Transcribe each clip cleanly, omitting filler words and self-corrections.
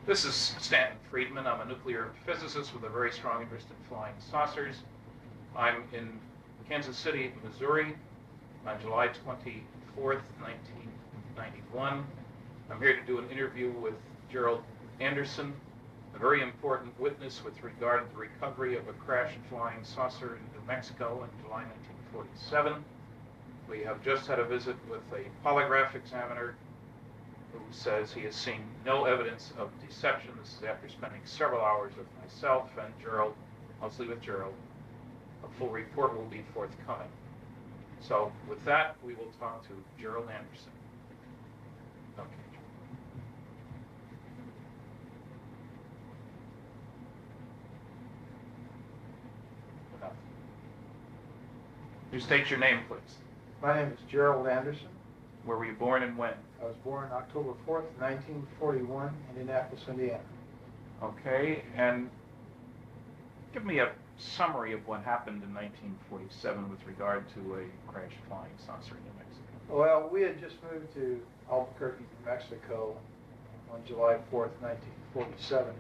This is Stanton Friedman. I'm a nuclear physicist with a very strong interest in flying saucers. I'm in Kansas City, Missouri on July 24th, 1991. I'm here to do an interview with Gerald Anderson, a very important witness with regard to the recovery of a crashed flying saucer in New Mexico in July 1947. We have just had a visit with a polygraph examiner who says he has seen no evidence of deception. This is after spending several hours with myself and Gerald, mostly with Gerald. A full report will be forthcoming. So with that, we will talk to Gerald Anderson. Okay. Enough. You state your name, please. My name is Gerald Anderson. Where were you born and when? I was born October 4th, 1941, Indianapolis, Indiana. Okay, and give me a summary of what happened in 1947 with regard to a crashed flying saucer in New Mexico. Well, we had just moved to Albuquerque, New Mexico on July 4th, 1947.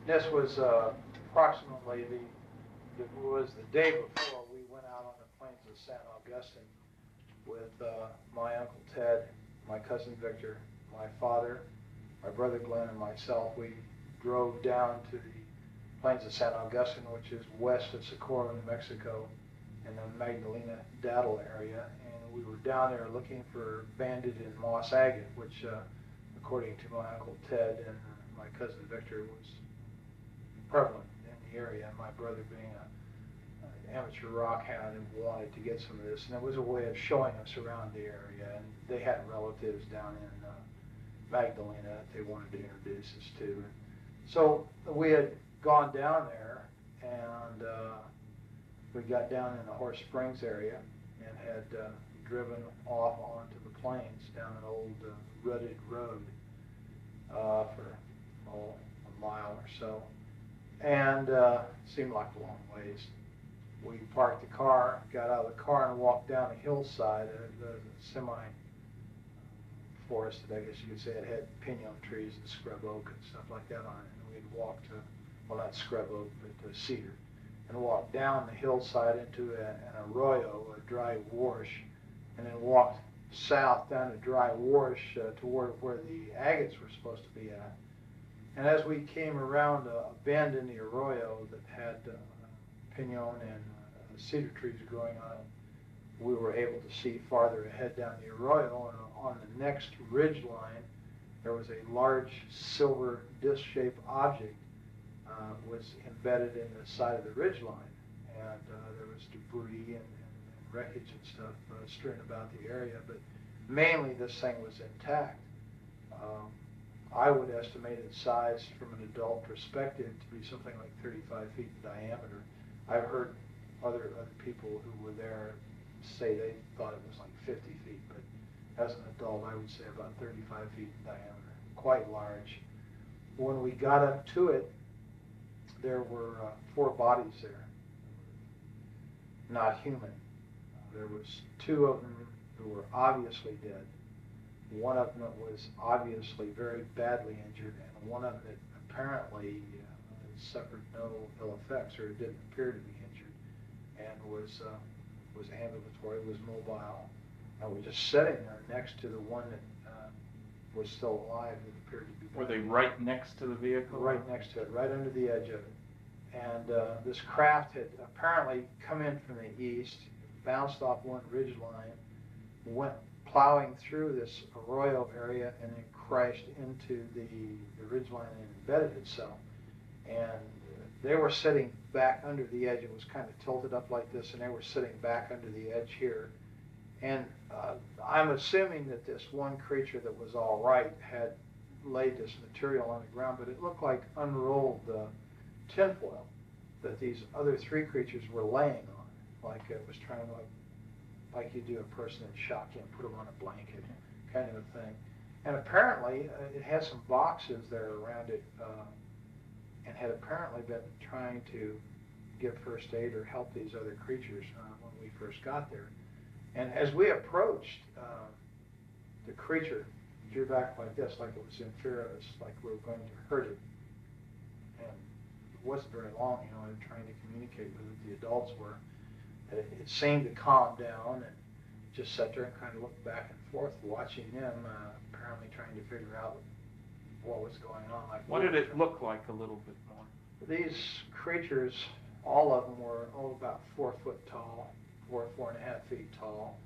This was approximately the day before we went out on the plains of San Augustine with my Uncle Ted, my cousin Victor, my father, my brother Glenn, and myself. We drove down to the plains of San Augustine, which is west of Socorro, New Mexico, in the Magdalena Daddle area, and we were down there looking for banded and moss agate, which, according to my Uncle Ted and my cousin Victor, was prevalent in the area. My brother being an amateur rock hound and wanted to get some of this, and it was a way of showing us around the area, and they had relatives down in Magdalena that they wanted to introduce us to. So we had gone down there, and we got down in the Horse Springs area and had driven off onto the plains down an old rutted road for a mile or so, and seemed like a long ways. We parked the car, got out of the car, and walked down a hillside, the semi-forested, I guess you could say. It had pinon trees and scrub oak and stuff like that on it. And we'd walk to, well, not scrub oak, but cedar, and walked down the hillside into an arroyo, a dry wash, and then walked south down a dry wash toward where the agates were supposed to be at. And as we came around a bend in the arroyo that had pinon and cedar trees growing on it, we were able to see farther ahead down the arroyo, and on the next ridge line there was a large silver disc-shaped object was embedded in the side of the ridge line, and there was debris and wreckage and stuff strewn about the area, but mainly this thing was intact. I would estimate its size from an adult perspective to be something like 35 feet in diameter. I've heard other people who were there say they thought it was like 50 feet, but as an adult I would say about 35 feet in diameter, quite large. When we got up to it, there were 4 bodies there, not human. There was 2 of them who were obviously dead. One of them was obviously very badly injured, and one of them that apparently suffered no ill effects, or didn't appear to be injured, and was ambulatory, was mobile, and was just sitting there next to the one that was still alive and appeared to be. Were they right next to the vehicle? Right next to it, right under the edge of it. And this craft had apparently come in from the east, bounced off one ridge line, went plowing through this arroyo area, and then crashed into the ridge line and embedded itself. And they were sitting back under the edge. It was kind of tilted up like this, and they were sitting back under the edge here. And I'm assuming that this one creature that was all right had laid this material on the ground, but it looked like unrolled tinfoil that these other 3 creatures were laying on, like it was trying to, like you do a person in shock, you know, put them on a blanket, kind of a thing. And apparently it had some boxes there around it, and had apparently been trying to give first aid or help these other creatures when we first got there. And as we approached the creature, drew back like this, like it was in fear of us, like we were going to hurt it. And it wasn't very long, you know, in trying to communicate with it, the adults were. And it seemed to calm down and just sat there and kind of looked back and forth, watching them, apparently trying to figure out what was going on. Like, what did it look like a little bit more? These creatures, all of them were about 4 foot tall, 4.5 feet tall.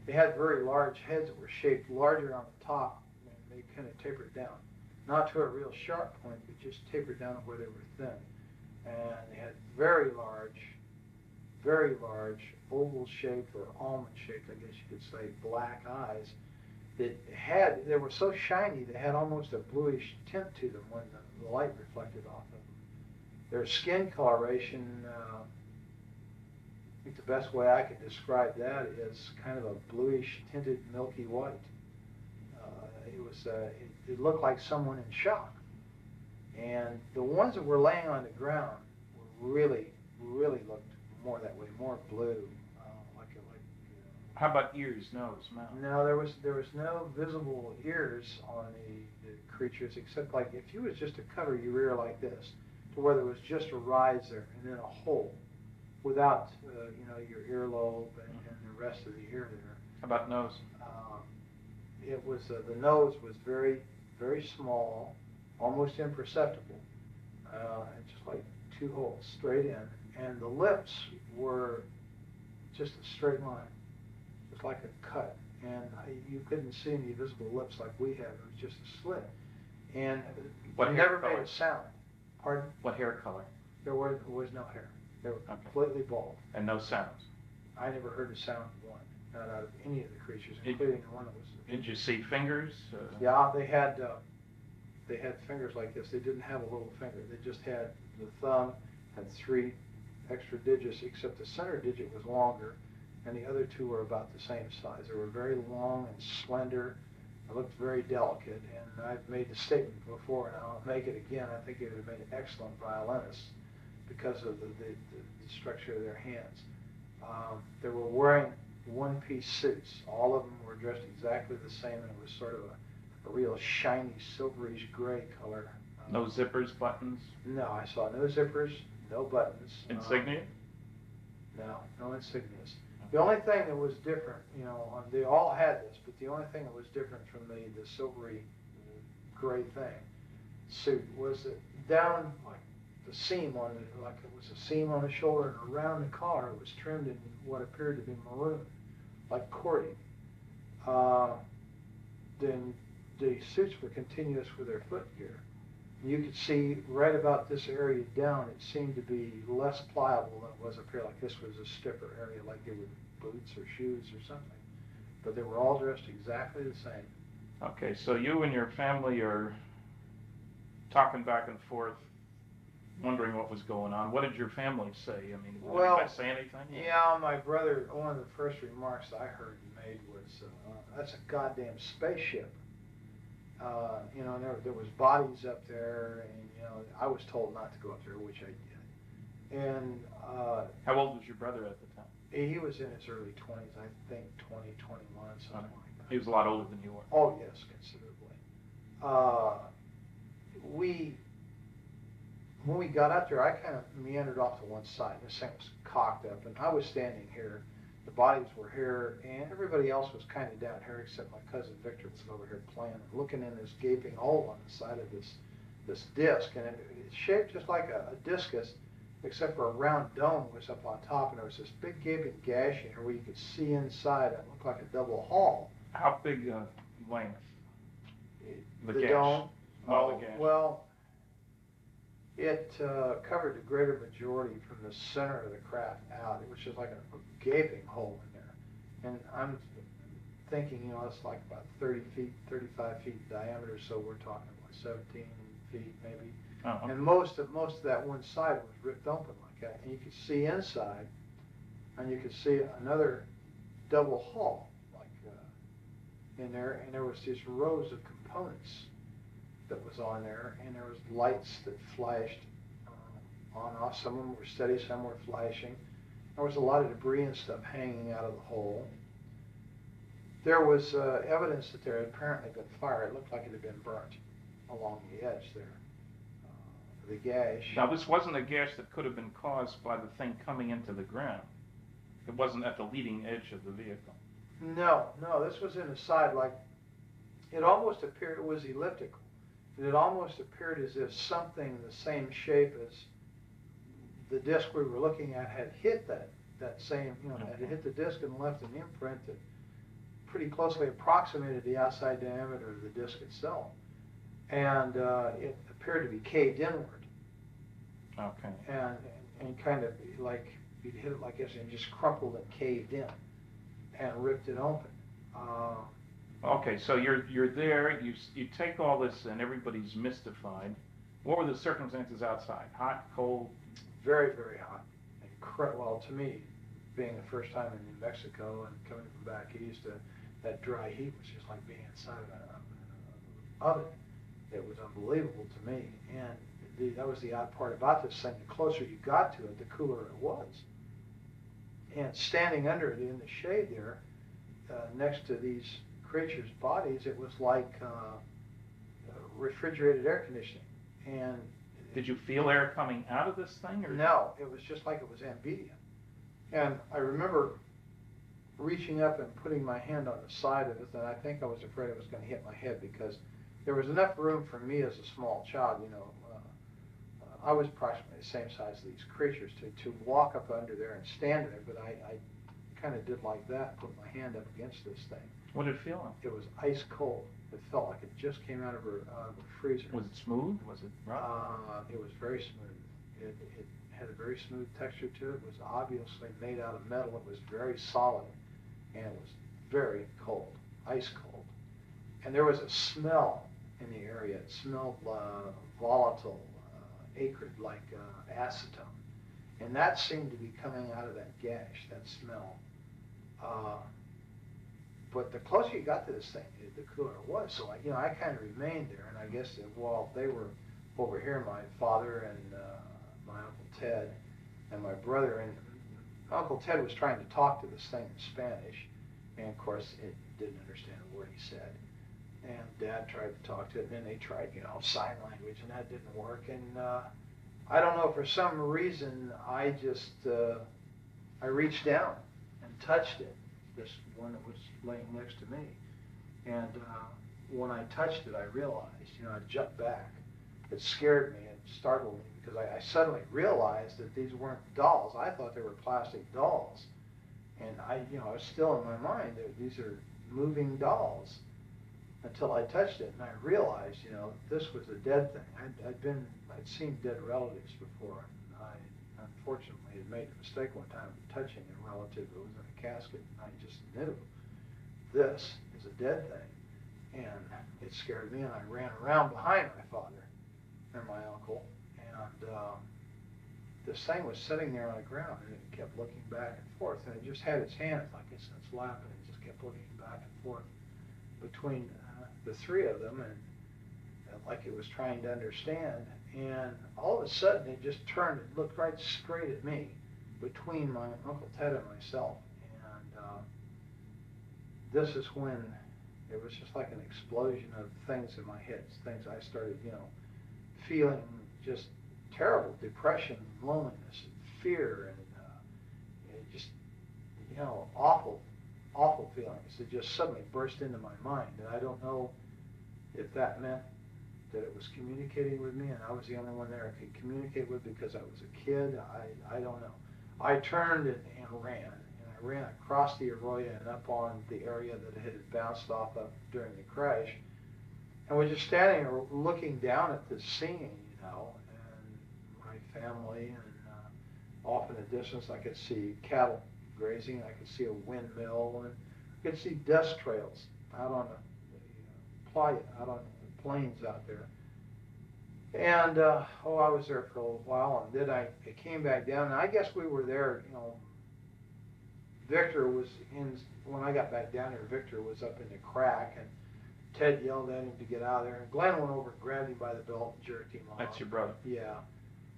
They had very large heads that were shaped larger on the top, and they kind of tapered down. Not to a real sharp point, but just tapered down where they were thin. And they had very large, oval-shaped or almond-shaped, I guess you could say, black eyes. They were so shiny, they had almost a bluish tint to them when the light reflected off of them. Their skin coloration, I think the best way I could describe that is kind of a bluish tinted milky white. It looked like someone in shock. And the ones that were laying on the ground were really looked more that way, more blue. How about ears, nose, mouth? No, there was no visible ears on the creatures, except like if you was just to cover your ear like this, to where there was just a rise there and then a hole, without your earlobe and the rest of the ear there. How about nose? It was the nose was very small, almost imperceptible, and just like 2 holes straight in, and the lips were just a straight line, just like a cut, and you couldn't see any visible lips like we have. It was just a slit, and What never hair color? made a sound. Pardon? What hair color? There was no hair. They were completely bald. And no sounds? I never heard a sound of one, not out of any of the creatures, including the one that was. Did you see fingers? Yeah, they had fingers like this. They didn't have a little finger. They just had the thumb, had 3 extra digits, except the center digit was longer, and the other 2 were about the same size. They were very long and slender. It looked very delicate, and I've made the statement before, and I'll make it again. I think it would have made excellent violinists because of the structure of their hands. They were wearing one-piece suits. All of them were dressed exactly the same, and it was sort of a real shiny, silverish gray color. No zippers, buttons? No, I saw no zippers, no buttons. Insignia? No insignias. The only thing that was different, they all had this, but the only thing that was different from the silvery gray suit was that down like the seam on it, like it was a seam on the shoulder, and around the collar it was trimmed in what appeared to be maroon, like cording. Then the suits were continuous with their footgear. You could see right about this area down, it seemed to be less pliable than it was up here, like this was a stiffer area, like it was boots or shoes or something. But they were all dressed exactly the same. Okay, so you and your family are talking back and forth, wondering what was going on. What did your family say? I mean, did anybody say anything? Yeah, my brother, one of the first remarks I heard he made was, that's a goddamn spaceship. There was bodies up there, and I was told not to go up there, which I did. And how old was your brother at the time? He was in his early 20s, I think 20, 21, something like that. He was a lot older than you were. Oh yes, considerably. When we got up there, I kind of meandered off to one side. This thing was cocked up, and I was standing here. The bodies were here, and everybody else was kind of down here, except my cousin Victor was over here playing and looking in this gaping hole on the side of this disc, and it's shaped just like a discus, except for a round dome was up on top, and there was this big gaping gash in here where you could see inside. It looked like a double hall. How big length? The dome? The gash. Well, it covered the greater majority from the center of the craft out. It was just like a gaping hole in there. And I'm thinking, it's like about 30 feet, 35 feet in diameter, so we're talking about 17 feet maybe. Oh, okay. And most of that one side was ripped open like that. And you could see inside, and you could see another double hall like in there, and there was these rows of components that was on there, and there was lights that flashed on and off. Some of them were steady, some were flashing. There was a lot of debris and stuff hanging out of the hole. There was evidence that there had apparently been fire. It looked like it had been burnt along the edge there. The gash. Now, this wasn't a gash that could have been caused by the thing coming into the ground. It wasn't at the leading edge of the vehicle. No, this was in the side, like, it almost appeared, it was elliptical. It almost appeared as if something the same shape as the disc we were looking at had hit that same, had hit the disc and left an imprint that pretty closely approximated the outside diameter of the disc itself. And it appeared to be caved inward. Okay. And kind of like you'd hit it like this and just crumpled and caved in and ripped it open. Okay, so you're there. You take all this and everybody's mystified. What were the circumstances outside? Hot, cold? Very, very hot. Well, to me, being the first time in New Mexico and coming from back east, that dry heat was just like being inside of an oven. It was unbelievable to me, and that was the odd part about this thing. The closer you got to it, the cooler it was. And standing under it in the shade there, next to these creatures' bodies, it was like refrigerated air conditioning. And did you feel air coming out of this thing? Or? No, it was just like it was ambient. And I remember reaching up and putting my hand on the side of it, and I think I was afraid it was going to hit my head because there was enough room for me as a small child, I was approximately the same size as these creatures to walk up under there and stand there, but I kind of did like that, put my hand up against this thing. What did it feel like? It was ice cold. It felt like it just came out of a freezer. Was it smooth? Was it rough? It was very smooth. It had a very smooth texture to it. It was obviously made out of metal. It was very solid, and it was very cold, ice cold. And there was a smell in the area. It smelled volatile, acrid, like acetone. And that seemed to be coming out of that gash, that smell. But the closer you got to this thing, the cooler it was. So I kind of remained there, and I guess while they were over here, my father and my Uncle Ted and my brother, and Uncle Ted was trying to talk to this thing in Spanish, and of course it didn't understand a word he said. And Dad tried to talk to it, and then they tried, sign language, and that didn't work. And I don't know, for some reason, I just, I reached down and touched it, this one that was laying next to me. And when I touched it, I realized, I jumped back. It scared me, it startled me, because I suddenly realized that these weren't dolls. I thought they were plastic dolls. And I was still in my mind, these are moving dolls. Until I touched it, and I realized, this was a dead thing. I'd seen dead relatives before, and I unfortunately had made the mistake one time of touching a relative who was in a casket, and I just knew this is a dead thing. And it scared me, and I ran around behind my father and my uncle, and this thing was sitting there on the ground, and it kept looking back and forth, and it just had its hand like it's in its lap, and it just kept looking back and forth between the three of them, and like it was trying to understand. And all of a sudden it just turned and looked right straight at me between my Uncle Ted and myself. And this is when it was just like an explosion of things in my head, things I started feeling, just terrible depression, loneliness, and fear, and just awful feelings that just suddenly burst into my mind. And I don't know if that meant that it was communicating with me and I was the only one there I could communicate with because I was a kid. I don't know. I turned and ran. And I ran across the arroyo and up on the area that it had bounced off of during the crash. And was just standing there looking down at this scene, and my family, and off in the distance I could see cattle grazing, I could see a windmill, and I could see dust trails out on the playa, out on the plains out there. And I was there for a little while, and then I came back down, and I guess we were there, Victor was when I got back down there, Victor was up in the crack, and Ted yelled at him to get out of there, and Glenn went over and grabbed him by the belt and jerked him off. That's your brother? Yeah.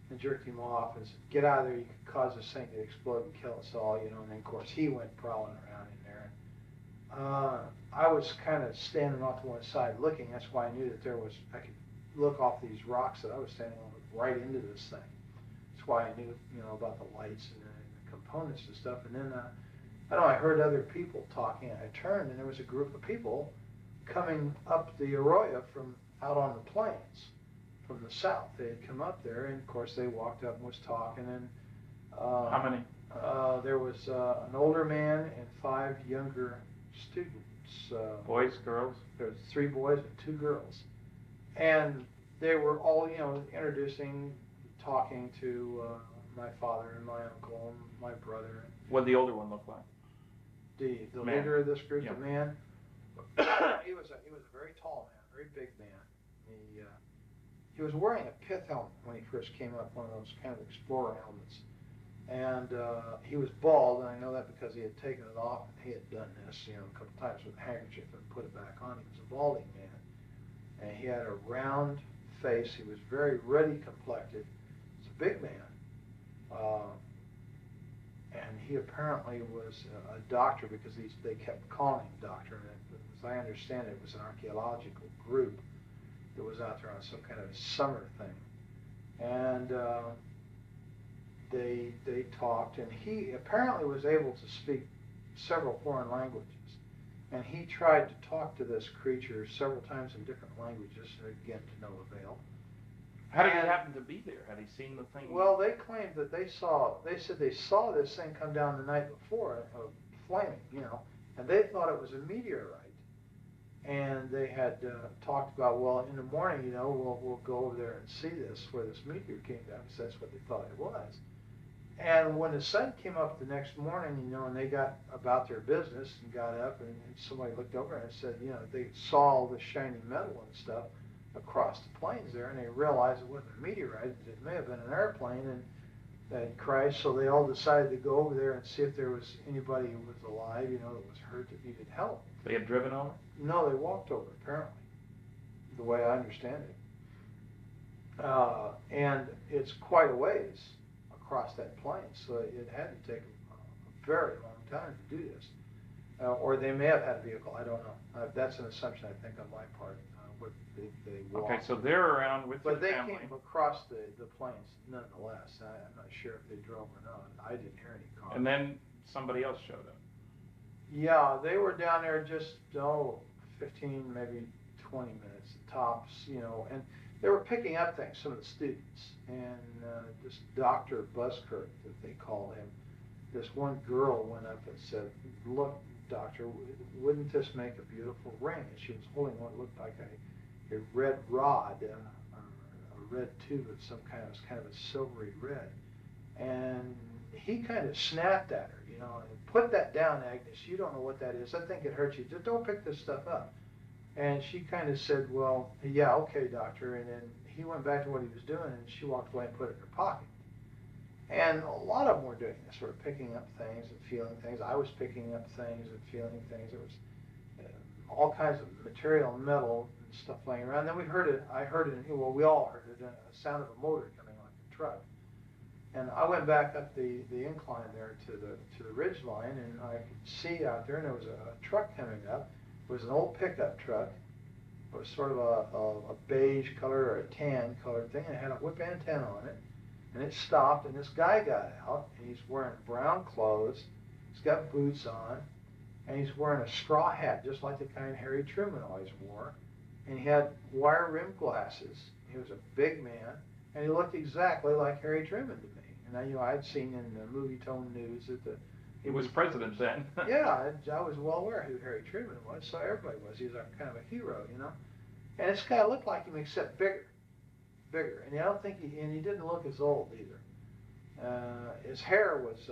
And jerked him off and said, get out of there, you could cause this thing to explode and kill us all, and then of course he went prowling around in there. I was kind of standing off to one side looking. That's why I knew that I could look off these rocks that I was standing on right into this thing. That's why I knew, about the lights and the components and stuff. And then, I heard other people talking. I turned and there was a group of people coming up the Arroyo from out on the plains from the south. They had come up there, and of course they walked up and was talking. And how many? There was an older man and 5 younger students. Boys, girls? There was 3 boys and 2 girls, and they were all, introducing, talking to my father and my uncle and my brother. What did the older one look like? The man. leader of this group, Yeah. the man, he was a very tall man, very big man. He was wearing a pith helmet when he first came up, one of those kind of explorer helmets. And he was bald, and I know that because he had taken it off, and he had done this, a couple times with a handkerchief and put it back on. He was a balding man, and he had a round face. He was very ruddy complected. He's a big man, and he apparently was a doctor because they kept calling him doctor. And as I understand it, it was an archaeological group that was out there on some kind of summer thing, and they talked, and he apparently was able to speak several foreign languages, and he tried to talk to this creature several times in different languages, again to no avail. How did he happen to be there? Had he seen the thing? Well, they claimed that they said they saw this thing come down the night before, flaming, and they thought it was a meteorite. And they had talked about, well, in the morning, we'll go over there and see this, where this meteor came down, because that's what they thought it was. And when the sun came up the next morning, and they got about their business and got up, and somebody looked over and said, they saw all the shiny metal and stuff across the plains there, and they realized it wasn't a meteorite, it may have been an airplane, and that crashed. So they all decided to go over there and see if there was anybody who was alive, that was hurt, that needed help. They had driven over? No, they walked over, apparently, the way I understand it. And it's quite a ways across that plain, so it had to take a very long time to do this. Or they may have had a vehicle, I don't know. That's an assumption, I think, on my part. They walked. Okay, so they're around with But their they family. came across the plains nonetheless. I'm not sure if they drove or not. I didn't hear any cars. And then somebody else showed up. Yeah, they were down there just, 15, maybe 20 minutes tops, and they were picking up things, some of the students. And this Dr. Buskirk, that they called him, this one girl went up and said, "Look, doctor, wouldn't this make a beautiful ring?" And she was holding what looked like a red rod, a red tube of some kind. It was kind of a silvery red. And he kind of snapped at her, and "Put that down, Agnes. You don't know what that is. I think it hurts you. Just don't pick this stuff up." And she kind of said, "Well, yeah, okay, doctor." And then he went back to what he was doing, and she walked away and put it in her pocket. And a lot of them were doing this, sort of picking up things and feeling things. I was picking up things and feeling things. There was all kinds of material, metal, and stuff laying around. Then we heard it. We all heard it, a sound of a motor coming like a truck. And I went back up the incline there to the ridge line, and I could see out there, and there was a truck coming up. It was an old pickup truck. It was sort of a beige color or a tan colored thing, and it had a whip antenna on it. And it stopped, and this guy got out, and he's wearing brown clothes. He's got boots on, and he's wearing a straw hat, just like the kind Harry Truman always wore. And he had wire-rimmed glasses. He was a big man, and he looked exactly like Harry Truman to me. And I'd seen in the movie Tone News that he was president then. Yeah, I was well aware who Harry Truman was, so everybody was. He was kind of a hero, And this guy looked like him, except bigger. And I don't think he didn't look as old either. His hair was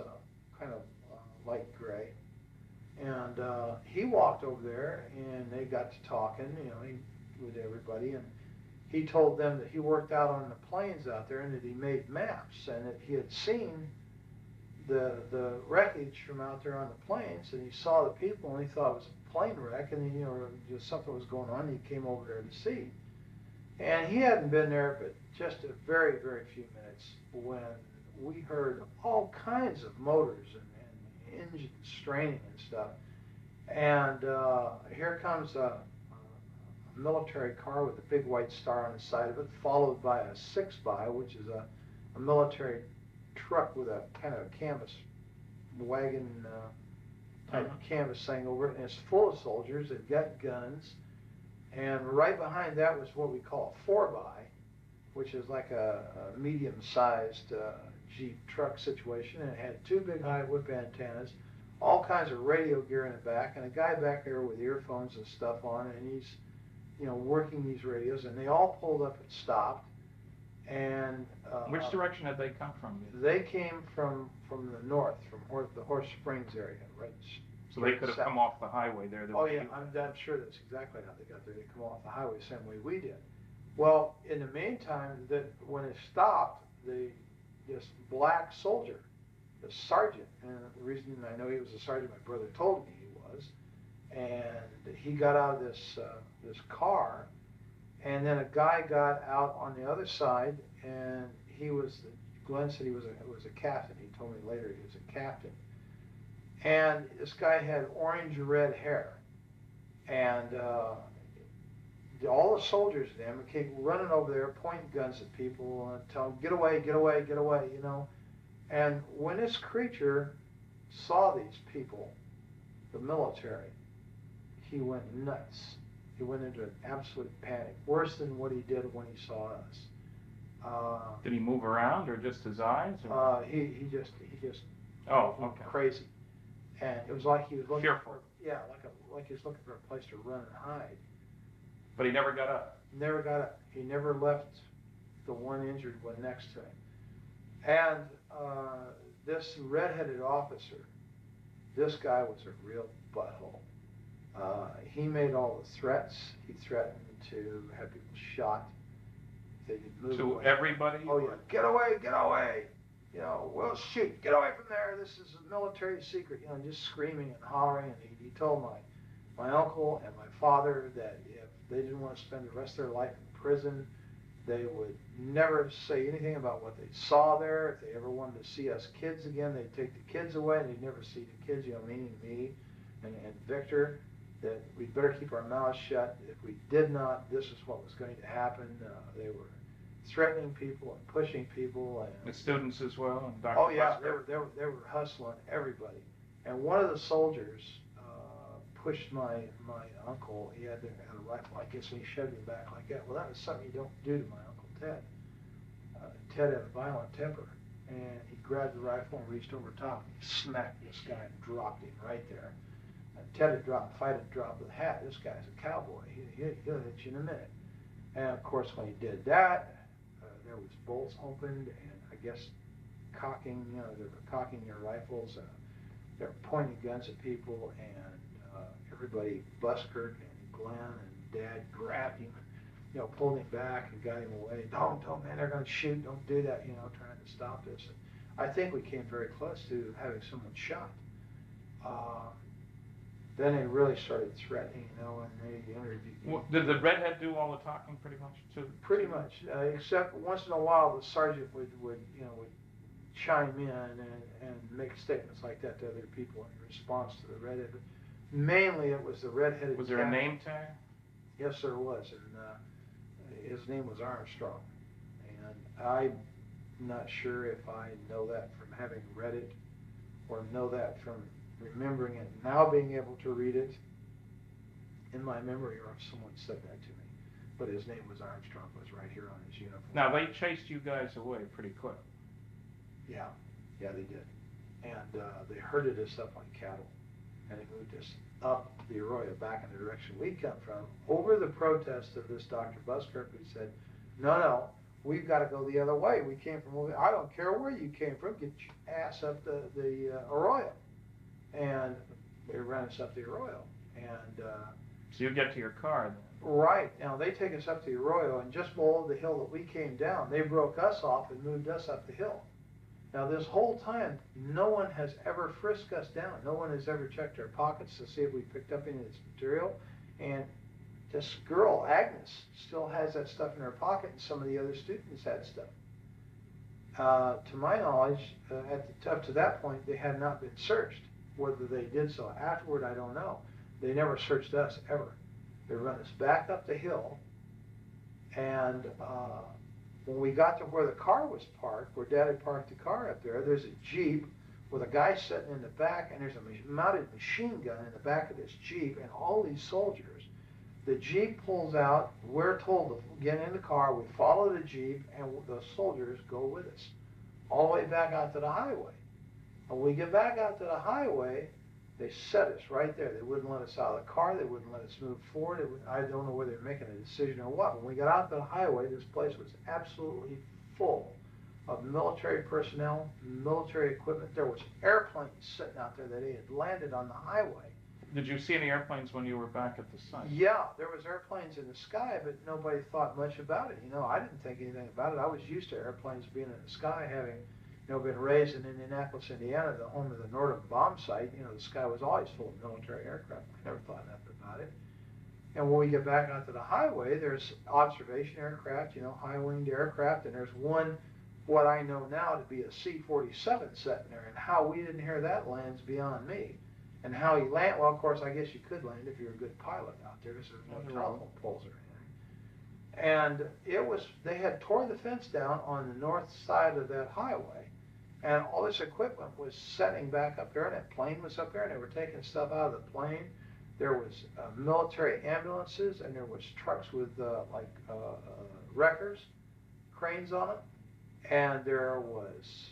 kind of light gray, and he walked over there, and they got to talking, with everybody, and he told them that he worked out on the plains out there, and that he made maps, and that he had seen the wreckage from out there on the plains, and he saw the people, and he thought it was a plane wreck, and just something was going on, and he came over there to see. And he hadn't been there but just a very, very few minutes when we heard all kinds of motors and engines straining and stuff. And here comes a military car with a big white star on the side of it, followed by a 6x, which is a military truck with a kind of a canvas wagon type canvas thing over it, and it's full of soldiers. They've got guns, and right behind that was what we call a 4x, which is like a medium-sized Jeep truck situation, and it had two big high whip antennas, all kinds of radio gear in the back, and a guy back there with earphones and stuff on, and he's, you know, working these radios, and they all pulled up and stopped. And which direction had they come from? They came from the north, from the Horse Springs area, right? So they could have come off the highway there. Oh yeah, I'm sure that's exactly how they got there. They come off the highway the same way we did. Well, in the meantime, when it stopped, this black soldier, the sergeant, and the reason I know he was a sergeant, my brother told me he was, and he got out of this car, and then a guy got out on the other side, and Glenn said he was a captain. He told me later he was a captain, and this guy had orange-red hair, and all the soldiers then came running over there, pointing guns at people, and telling them, get away, get away, get away, you know. And when this creature saw these people, the military, he went nuts. He went into an absolute panic, worse than what he did when he saw us. Did he move around, or just his eyes? He just oh, went okay. crazy, and it was like he was looking fearful. like he was looking for a place to run and hide. But he never got up. Never got up. He never left the one injured one next to him. And this red-headed officer, this guy was a real butthole. He made all the threats. He threatened to have people shot if they didn't move away. To everybody? Oh yeah, get away, get away. You know, we'll shoot. Get away from there. This is a military secret. You know, just screaming and hollering. And he told my uncle and my father that if they didn't want to spend the rest of their life in prison, they would never say anything about what they saw there. If they ever wanted to see us kids again, they'd take the kids away, and they'd never see the kids, you know, meaning me and Victor, that we'd better keep our mouths shut. If we did not, this is what was going to happen. They were threatening people and pushing people. And the students as well? And Dr. Oh yeah, Busker. they were hustling everybody. And one of the soldiers pushed my uncle. He had a rifle, I guess, and he shoved him back like that. Well, that was something you don't do to my Uncle Ted. Ted had a violent temper, and he grabbed the rifle and reached over top, and he smacked this guy and dropped him right there. And Ted had dropped, fight had dropped with a hat. This guy's a cowboy. He'll hit you in a minute. And of course, when he did that, there was bolts opened, and I guess cocking, you know, they were cocking their rifles. They were pointing guns at people, and everybody, Busker and Glenn and Dad, grabbed him, you know, pulled him back and got him away. Don't, man, they're going to shoot. Don't do that, you know, trying to stop this. And I think we came very close to having someone shot. Then they really started threatening, you know, and they interviewed me. Well, did the redhead do all the talking pretty much too? Pretty much, except once in a while the sergeant would chime in and make statements like that to other people in response to the redhead. But mainly it was the redheaded. Was there a name tag? Yes, there was, and his name was Armstrong. And I'm not sure if I know that from having read it or know that from remembering it, now being able to read it in my memory, or if someone said that to me. But his name was Armstrong, was right here on his uniform. Now, they chased you guys away pretty quick. Yeah, they did. And they herded us up on cattle, and they moved us up the Arroyo back in the direction we come from, over the protest of this Dr. Busker, who said, no, we've got to go the other way. We came from, I don't care where you came from, get your ass up the Arroyo. And they ran us up the Arroyo. And so you get to your car then? Right. Now, they take us up the Arroyo, and just below the hill that we came down, they broke us off and moved us up the hill. Now, this whole time, no one has ever frisked us down. No one has ever checked our pockets to see if we picked up any of this material. And this girl, Agnes, still has that stuff in her pocket, and some of the other students had stuff. To my knowledge, up to that point, they had not been searched. Whether they did so afterward, I don't know. They never searched us, ever. They run us back up the hill, and when we got to where the car was parked, where Dad had parked the car up there, there's a Jeep with a guy sitting in the back, and there's a mounted machine gun in the back of this Jeep, and all these soldiers. The Jeep pulls out, we're told to get in the car, we follow the Jeep, and the soldiers go with us, all the way back out to the highway. And when we get back out to the highway, they set us right there. They wouldn't let us out of the car, they wouldn't let us move forward. I don't know whether they were making a decision or what. When we got out to the highway, this place was absolutely full of military personnel, military equipment. There was airplanes sitting out there that they had landed on the highway. Did you see any airplanes when you were back at the site? Yeah, there was airplanes in the sky, but nobody thought much about it. I didn't think anything about it. I was used to airplanes being in the sky, having, been raised in Indianapolis, Indiana, the home of the Northern bomb site. The sky was always full of military aircraft. I never thought nothing about it. And when we get back onto the highway, there's observation aircraft, high-winged aircraft, and there's one, what I know now to be a C-47 sitting there, and how we didn't hear that land's beyond me. And how he landed, well, of course, I guess you could land if you're a good pilot out there, because there's no telephone poles or anything. And they had tore the fence down on the north side of that highway, and all this equipment was setting back up there, and that plane was up there, and they were taking stuff out of the plane. There was military ambulances, and there was trucks with wreckers, cranes on them, and there was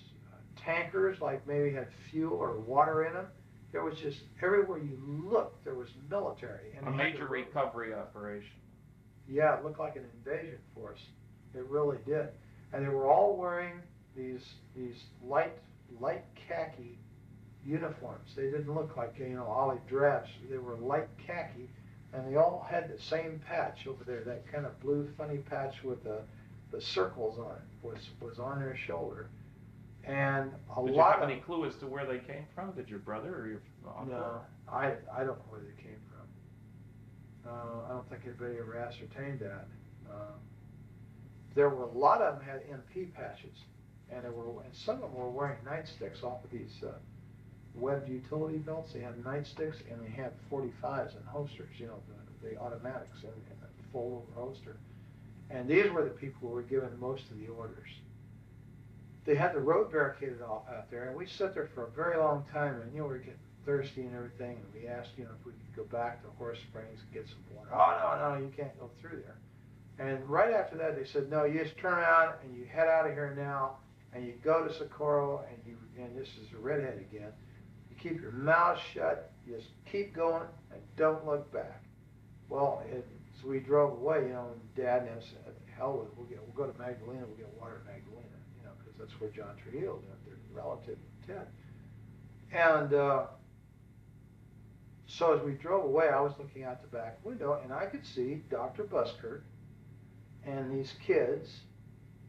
tankers, like maybe had fuel or water in them. There was just, everywhere you looked, there was military. And a major recovery operation. Yeah, it looked like an invasion force. It really did. And they were all wearing these light khaki uniforms. They didn't look like, olive drabs. They were light khaki, and they all had the same patch over there, that kind of blue funny patch with the circles on it was on their shoulder. And Did you have any clue as to where they came from? Did your brother or your uncle? No, I don't know where they came from. I don't think anybody ever ascertained that. There were a lot of them had MP patches, and some of them were wearing nightsticks off of these webbed utility belts. They had nightsticks, and they had 45s and holsters. The automatics in a full holster. And these were the people who were given most of the orders. They had the road barricaded off out there, and we sat there for a very long time, and we were getting thirsty and everything, and we asked, if we could go back to Horse Springs and get some water. Oh, no, you can't go through there. And right after that, they said, no, you just turn around and you head out of here now, and you go to Socorro, and this is a redhead again. You keep your mouth shut, you just keep going, and don't look back. Well, so we drove away, and Dad and I said, hell with it, we'll go to Magdalena, we'll get water in Magdalena. That's where John Trujillo lived, their relative Ted. And so as we drove away, I was looking out the back window, and I could see Dr. Buskirk and these kids,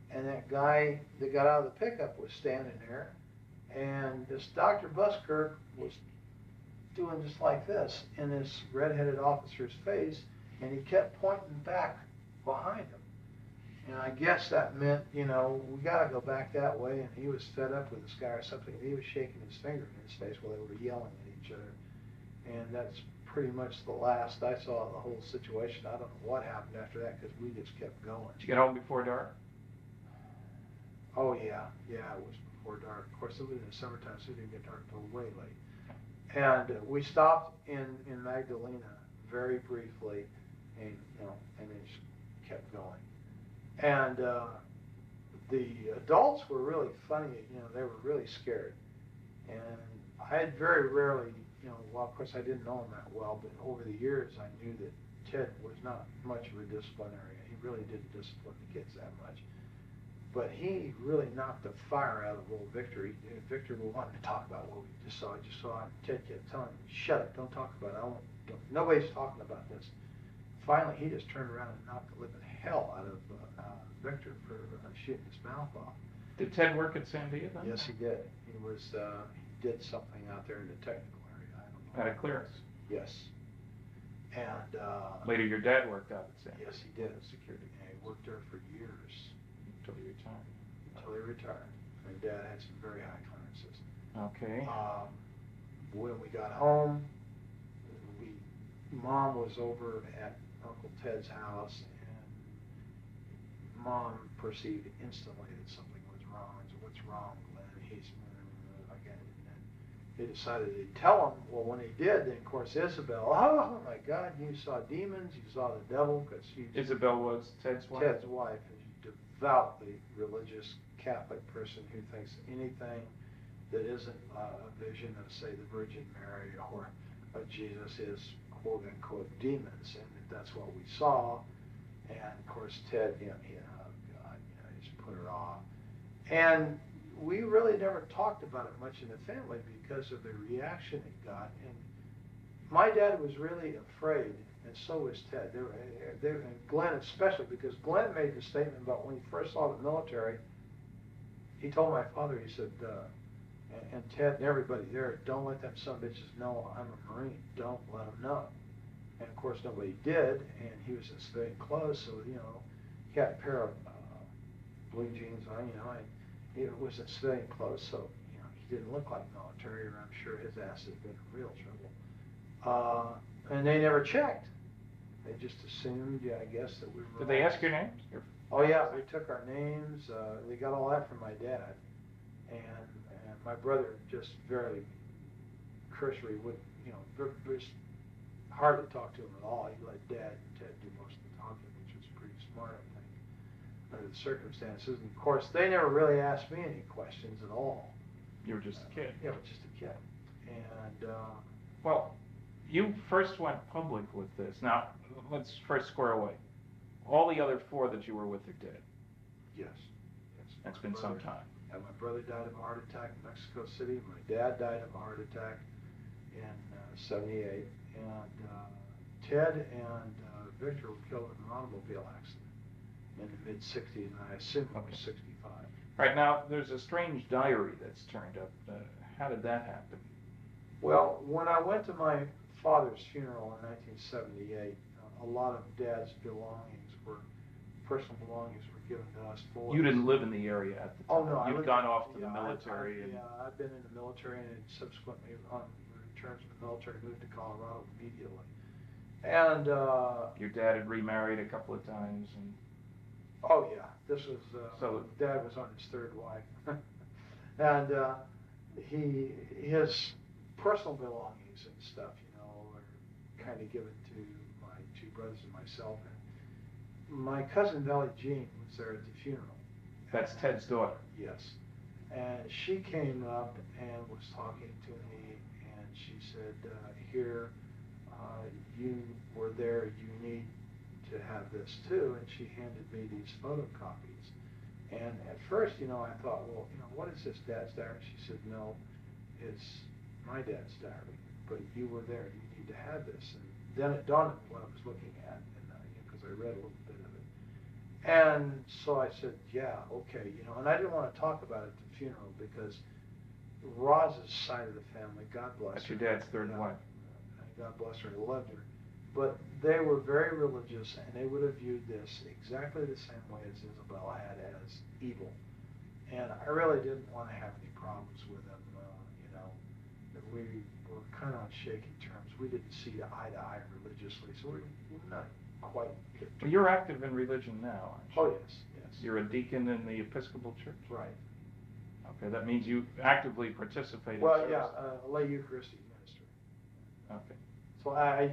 and that guy that got out of the pickup was standing there, and this Dr. Buskirk was doing just like this in this redheaded officer's face, and he kept pointing back behind him. And I guess that meant, we got to go back that way, and he was fed up with this guy or something. He was shaking his finger in his face while they were yelling at each other. And that's pretty much the last I saw of the whole situation. I don't know what happened after that, because we just kept going. Did you get home before dark? Oh, yeah. Yeah, it was before dark. Of course, it was in the summertime, so it didn't get dark until way late. And we stopped in Magdalena very briefly, and, and then just kept going. And the adults were really funny, they were really scared. And I had very rarely, well, of course I didn't know him that well, but over the years I knew that Ted was not much of a disciplinarian. He really didn't discipline the kids that much. But he really knocked the fire out of old Victor. Victor wanted to talk about what we just saw. And Ted kept telling him, shut up, don't talk about it. Nobody's talking about this. Finally, he just turned around and knocked the living hell out of Victor for shooting his mouth off. Did Ted work at Sandia then? Yes, he did. He did something out there in the technical area. I don't know. Had a clearance? Yes. And later, your dad worked out at Sandia? Yes, he did. Security. And he worked there for years. Until he retired? Until he retired. And Dad had some very high clearances. Okay. When we got home, we Mom was over at Uncle Ted's house, and Mom perceived instantly that something was wrong. I said, "What's wrong, Glenn?" He's again. And they decided to tell him. Well, when he did, then of course Isabel, oh my God, you saw demons, you saw the devil, because Isabel was Ted's wife? Ted's wife is a devoutly religious Catholic person who thinks anything that isn't a vision of, say, the Virgin Mary or of Jesus is quote unquote demons, and that's what we saw. And of course Ted, oh God, he just put her off. And we really never talked about it much in the family because of the reaction it got. And my dad was really afraid, and so was Ted. And Glenn especially, because Glenn made the statement about when he first saw the military. He told my father, he said, and Ted and everybody there, don't let them son of bitches know I'm a Marine. Don't let them know. And of course nobody did, and he was in civilian clothes, so he had a pair of blue jeans on, and he was in civilian clothes, so he didn't look like military, or I'm sure his ass had been in real trouble. And they never checked. They just assumed, I guess, that we were. Did they ask your names? Oh yeah, they took our names. They got all that from my dad, and my brother just very cursory would, it was hard to talk to him at all. He let Dad and Ted do most of the talking, which was pretty smart, I think, under the circumstances. And of course, they never really asked me any questions at all. You were just a kid. Yeah, I was just a kid. And well, you first went public with this. Now, let's first square away. All the other four that you were with are dead. Yes. It's been some time. And my brother died of a heart attack in Mexico City. My dad died of a heart attack in '78. And Ted and Victor were killed in an automobile accident in the mid-'60s, and I assume it was '65. Right, now, there's a strange diary that's turned up. How did that happen? Well, when I went to my father's funeral in 1978, a lot of Dad's personal belongings were given to us boys. You didn't live in the area at the time. Oh, no. You'd gone off to the military. I've been in the military, and subsequently, on return from the military, moved to Colorado immediately. And your dad had remarried a couple of times. Oh yeah, this was Dad was on his third wife, and his personal belongings and stuff, were kind of given to my two brothers and myself. And my cousin Valley Jean was there at the funeral. That's Ted's daughter. Yes, and she came up and was talking to me, and she said, "Here, you were there. You need to have this too." And she handed me these photocopies. And at first, I thought, well, what is this, Dad's diary? She said, "No, it's my dad's diary. But you were there. You need to have this." And then it dawned on me what I was looking at, because I read a little bit of it. And so I said, "Yeah, okay," And I didn't want to talk about it at the funeral because Roz's side of the family, God bless her. That's your dad's third wife. God bless her, I loved her. But they were very religious, and they would have viewed this exactly the same way as Isabel had, as evil. And I really didn't want to have any problems with them. We were kind of on shaky terms. We didn't see eye to eye religiously, so we're not quite. Well, you're active in religion now, aren't you? Oh, yes. You're a deacon in the Episcopal Church? Right. Okay, that means you actively participate in service. A lay Eucharistic minister. Okay. So I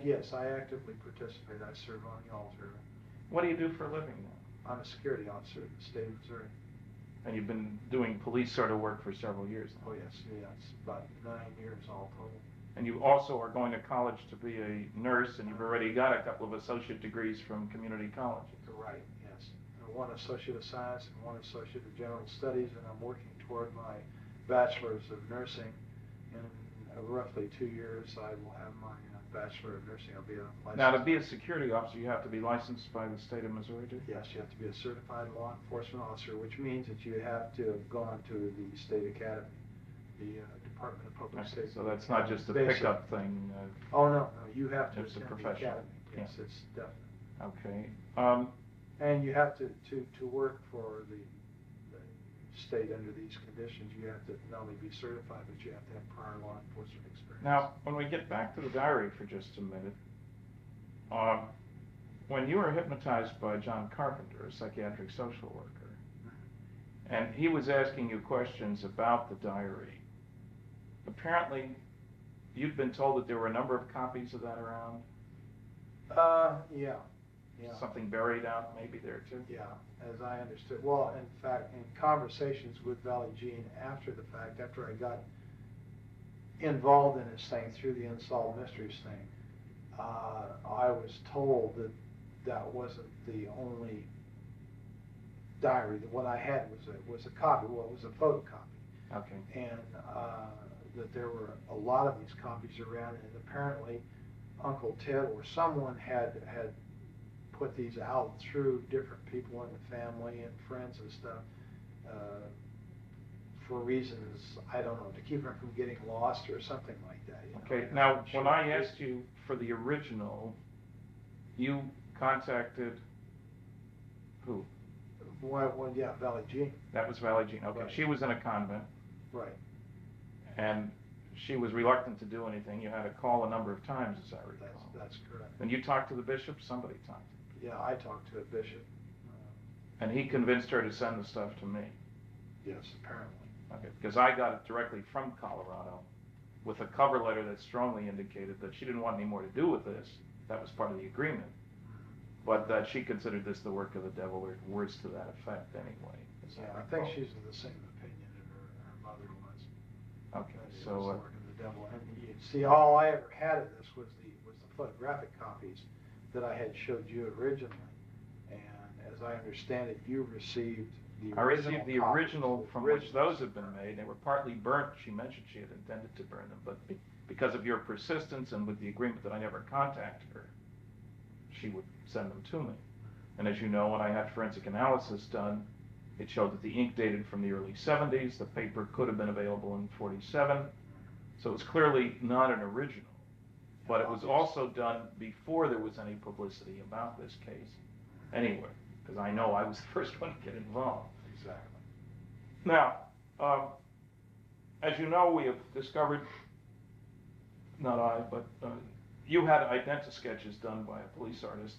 actively participate. I serve on the altar. What do you do for a living now? I'm a security officer in the state of Missouri. And you've been doing police sort of work for several years now? Oh yes, it's about 9 years all total. And you also are going to college to be a nurse, and you've already got a couple of associate degrees from community colleges. Right, yes. One associate of science and one associate of general studies, and I'm working toward my bachelor's of nursing. In roughly 2 years, I will have my Bachelor of Nursing. I'll be a licensed. Now, to be a security officer, you have to be licensed by the state of Missouri, do you? Yes, you have to be a certified law enforcement officer, which means that you have to have gone to the state academy, the Department of Public Safety. So that's not just a pickup thing. Oh no, you have to it's attend a professional. the academy. Yes, it's definite. Okay. And you have to work for the state under these conditions. You have to not only be certified, but you have to have prior law enforcement experience. Now, when we get back to the diary for just a minute, when you were hypnotized by John Carpenter, a psychiatric social worker, and he was asking you questions about the diary, apparently you'd been told that there were a number of copies of that around? Yeah. Yeah. Something buried out maybe there too? Yeah, as I understood. Well, in fact, in conversations with Valley Gene after the fact, after I got involved in this thing through the Unsolved Mysteries thing, I was told that that wasn't the only diary. That what I had was a copy. Well, it was a photocopy. Okay. And that there were a lot of these copies around, and apparently Uncle Ted or someone had put these out through different people in the family and friends and stuff for reasons, I don't know, to keep them from getting lost or something like that. Okay, now when I asked you for the original, you contacted who? Well, yeah, Valley Gene. That was Valley Gene. Okay, Right. she was in a convent. Right. And she was reluctant to do anything. You had to call a number of times, as I recall. That's correct. And you talked to the bishop? Somebody talked. Yeah, I talked to a bishop. And he convinced her to send the stuff to me? Yes, apparently. Okay, because I got it directly from Colorado with a cover letter that strongly indicated that she didn't want any more to do with this. That was part of the agreement. But that she considered this the work of the devil, or words to that effect anyway. Yeah, I think she's of the same opinion that her mother was. Okay, It was so... the work of the devil. And you see, all I ever had of this was the photographic copies that I had showed you originally. And as I understand it, you received the original. I received the original copies, from which those had been made. They were partly burnt. She mentioned she had intended to burn them, but because of your persistence and with the agreement that I never contact her, she would send them to me. And as you know, when I had forensic analysis done, it showed that the ink dated from the early 70s. The paper could have been available in 47. So it was clearly not an original. But it was also done before there was any publicity about this case anywhere, because I know I was the first one to get involved. Exactly. Now, as you know, we have discovered, not I, but you had identi-sketches done by a police artist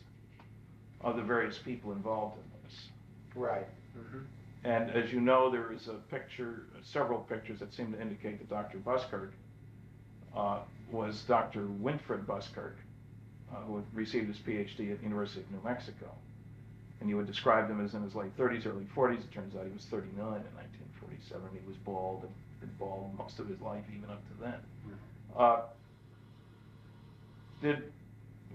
of the various people involved in this. Right. Mm-hmm. And as you know, there is a picture, several pictures that seem to indicate that Dr. Buskirk was Dr. Winfred Buskirk, who had received his PhD at the University of New Mexico. And you had described him as in his late 30s, early 40s. It turns out he was 39 in 1947. He was bald and been bald most of his life, even up to then.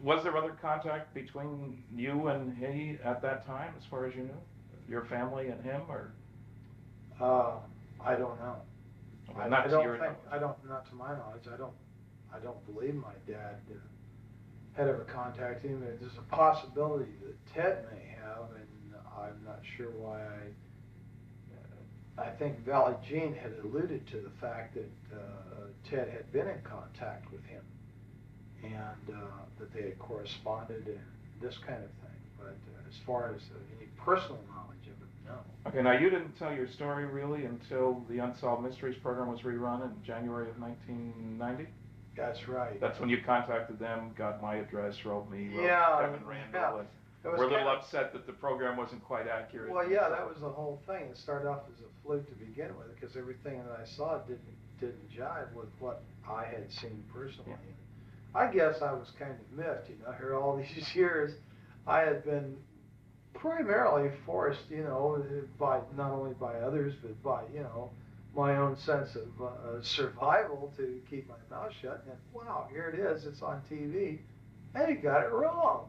Was there other contact between you and he at that time, as far as you knew? Your family and him, or? I don't know. Well, not to my knowledge. I don't believe my dad had ever contacted him. There's a possibility that Ted may have, and I'm not sure why. I think Valley Gene had alluded to the fact that Ted had been in contact with him, and that they had corresponded and this kind of thing. But as far as any personal knowledge of it, no. Okay, now you didn't tell your story really until the Unsolved Mysteries program was rerun in January of 1990? That's right. That's when you contacted them, got my address, wrote me, wrote Kevin Randall, and we're a little upset that the program wasn't quite accurate. Well, yeah, that was the whole thing. It started off as a fluke to begin with, because everything that I saw didn't jive with what I had seen personally. Yeah. I guess I was kind of miffed, here all these years. I had been primarily forced, by not only by others, but by, my own sense of survival to keep my mouth shut. And wow, here it is. It's on TV, and he got it wrong.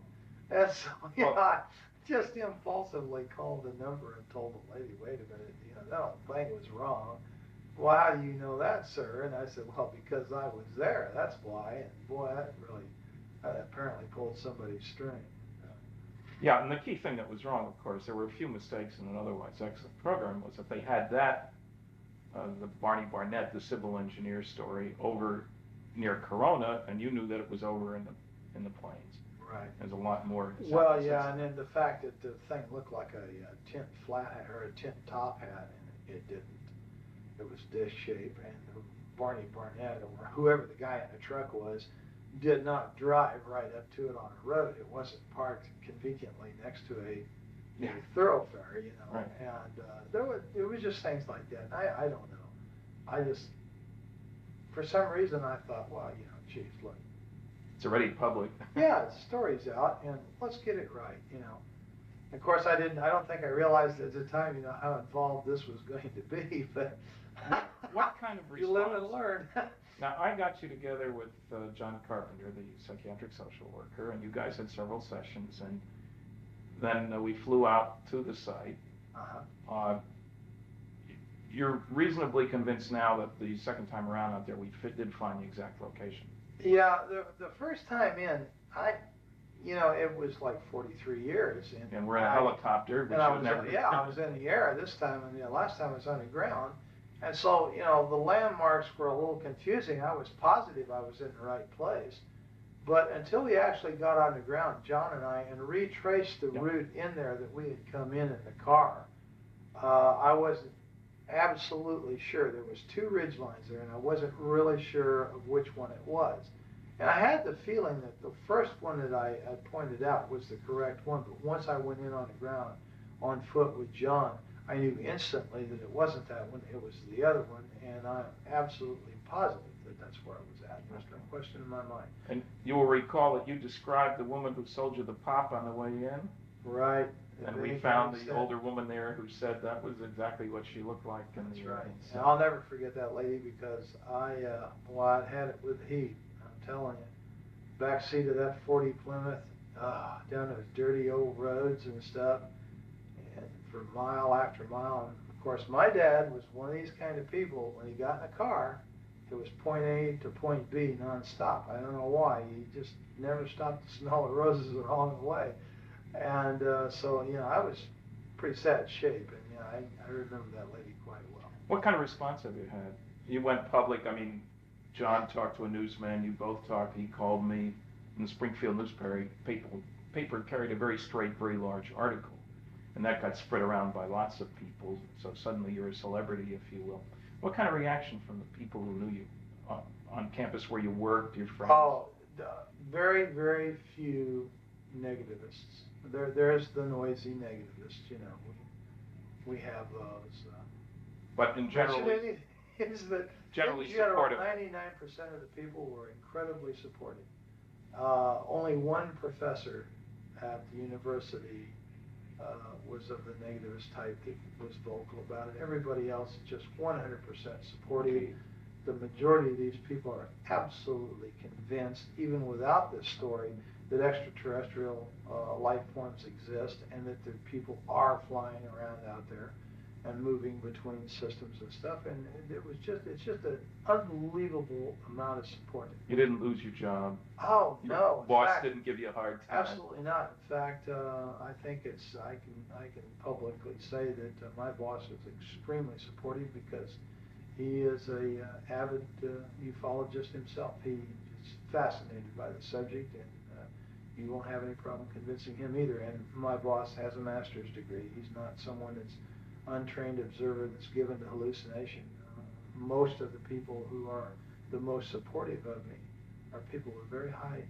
And so, I just impulsively called the number and told the lady, "Wait a minute, that whole thing was wrong." "Well, how do you know that, sir?" And I said, "Well, because I was there. That's why." And boy, that apparently pulled somebody's string. Yeah, and the key thing that was wrong, of course, there were a few mistakes in an otherwise excellent program, was that they had that, the Barney Barnett, the civil engineer story, over near Corona, and you knew that it was over in the plains. Right. There's a lot more. Well, yeah, and then the fact that the thing looked like a tin flat hat or a tin top hat, and it didn't. It was dish shape, and Barney Barnett, or whoever the guy in the truck was, did not drive right up to it on a road. It wasn't parked conveniently next to a thoroughfare, you know. Right. And it was just things like that. I don't know. I just, for some reason, I thought, well, you know, geez, look. It's already public. Yeah, the story's out, and let's get it right, you know. Of course, I don't think I realized at the time, you know, how involved this was going to be, but what kind of response? You live and learn. Now, I got you together with John Carpenter, the psychiatric social worker, and you guys had several sessions, and then we flew out to the site. Uh-huh. You're reasonably convinced now that the second time around out there we did find the exact location. Yeah, the first time in, you know, it was like 43 years. And we're in a helicopter, which I would never... I was in the air this time, and the last time I was underground. And so, you know, the landmarks were a little confusing. I was positive I was in the right place. But until we actually got on the ground, John and I, and retraced the route in there that we had come in the car, I wasn't absolutely sure. There was two ridge lines there, and I wasn't really sure of which one it was. And I had the feeling that the first one that I pointed out was the correct one, but once I went in on the ground on foot with John, I knew instantly that it wasn't that one, it was the other one, and I'm absolutely positive that that's where I was at. There's no question in my mind. And you will recall that you described the woman who sold you the pop on the way in? Right. And we found the older woman there who said that was exactly what she looked like. That's right. And I'll never forget that lady because I had it with heat. I'm telling you. Backseat of that 40 Plymouth, down those dirty old roads and stuff, and for mile after mile. And of course, my dad was one of these kind of people. When he got in a car, it was point A to point B nonstop. I don't know why. He just never stopped to smell the roses along the way. And so, you know, I was pretty sad shape, and you know, I remember that lady quite well. What kind of response have you had? You went public. I mean, John talked to a newsman. You both talked. He called me. In the Springfield newspaper, paper carried a very straight, very large article, and that got spread around by lots of people. So suddenly you're a celebrity, if you will. What kind of reaction from the people who knew you on campus where you worked, your friends? Oh, very, very few negativists. There's the noisy negativists, you know. We have those. But in general, generally supportive. 99% of the people were incredibly supportive. Only one professor at the university was of the negativist type that was vocal about it. Everybody else is just 100% supportive. Okay. The majority of these people are absolutely convinced, even without this story, that extraterrestrial life forms exist and that the people are flying around out there and moving between systems and stuff. And it's just an unbelievable amount of support. You didn't lose your job. Oh, no. Your boss didn't give you a hard time. Absolutely not. In fact, I think I can publicly say that my boss is extremely supportive because he is a avid ufologist himself. He is fascinated by the subject, and you won't have any problem convincing him either. And my boss has a master's degree. He's not someone that's untrained observer that's given to hallucination. Most of the people who are the most supportive of me are people with very high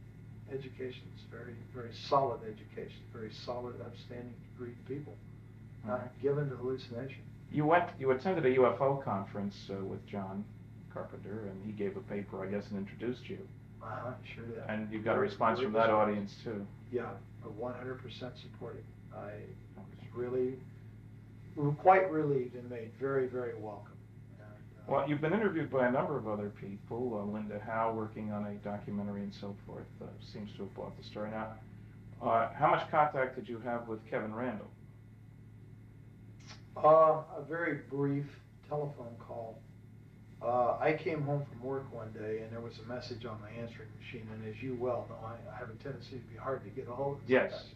educations, very, very solid education, very solid, upstanding degree people, not given to hallucination. You attended a UFO conference with John Carpenter, and he gave a paper, I guess, and introduced you. Sure did. And you've got a response from that audience too. Yeah, 100% supportive. I was really quite relieved and made very, very welcome. And, well, you've been interviewed by a number of other people. Linda Howe, working on a documentary and so forth, seems to have bought the story. Now, how much contact did you have with Kevin Randall? A very brief telephone call. I came home from work one day and there was a message on my answering machine, and as you well know, I have a tendency to be hard to get a hold of. Yes.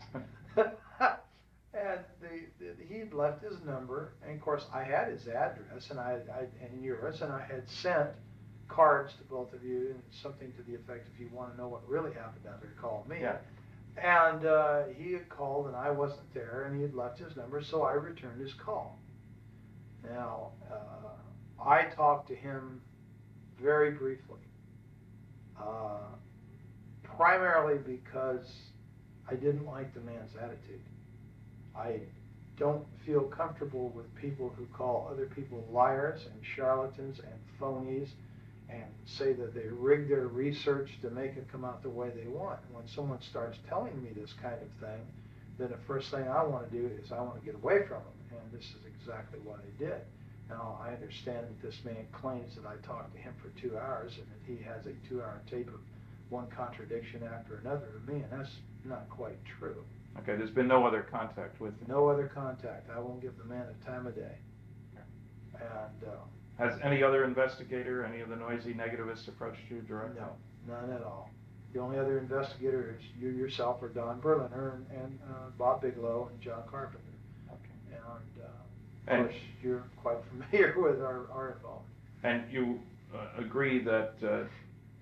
And he'd left his number, and of course I had his address and yours, and I had sent cards to both of you, and something to the effect, if you want to know what really happened out there, call me. Yeah. And he had called and I wasn't there, and he had left his number, so I returned his call. Now, I talked to him very briefly. primarily because I didn't like the man's attitude. I don't feel comfortable with people who call other people liars and charlatans and phonies and say that they rig their research to make it come out the way they want. And when someone starts telling me this kind of thing, then the first thing I want to do is I want to get away from them. And this is exactly what I did. Now, I understand that this man claims that I talked to him for 2 hours and that he has a 2-hour tape of one contradiction after another of me, and that's not quite true. Okay, there's been no other contact with him? No other contact. I won't give the man a time of day. And has any other investigator, any of the noisy negativists approached you directly? no, none at all. The only other investigator is you yourself, or Don Berliner, and Bob Bigelow and John Carpenter. Okay. And of course, you're quite familiar with our involvement. And you agree that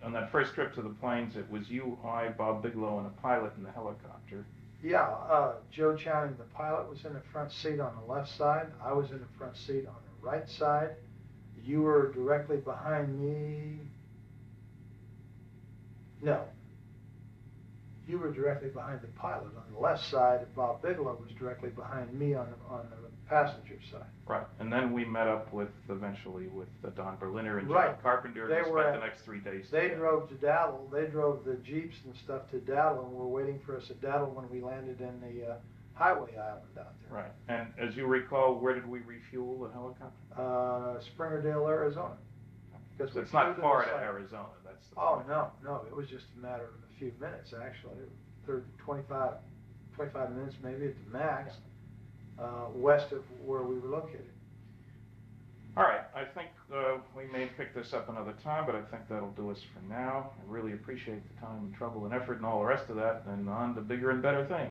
on that first trip to the plains, it was you, I, Bob Bigelow, and a pilot in the helicopter. Yeah, Joe Channing, the pilot, was in the front seat on the left side. I was in the front seat on the right side. You were directly behind me. No. You were directly behind the pilot on the left side, and Bob Bigelow was directly behind me on the passenger side. Right, and then we met up eventually with Don Berliner and John Right. Carpenter, and we spent the next 3 days They together. drove to Dattle. They drove the Jeeps and stuff to Dattle, and were waiting for us at Dattle when we landed in the highway island out there. Right, and as you recall, where did we refuel the helicopter? Springerdale, Arizona. Because So it's not far to Arizona, that's the Oh, point. no, it was just a matter of a few minutes, actually. 25 minutes maybe at the max, west of where we were located. All right, I think we may pick this up another time, but I think that'll do us for now. I really appreciate the time and trouble and effort and all the rest of that, and on to bigger and better things.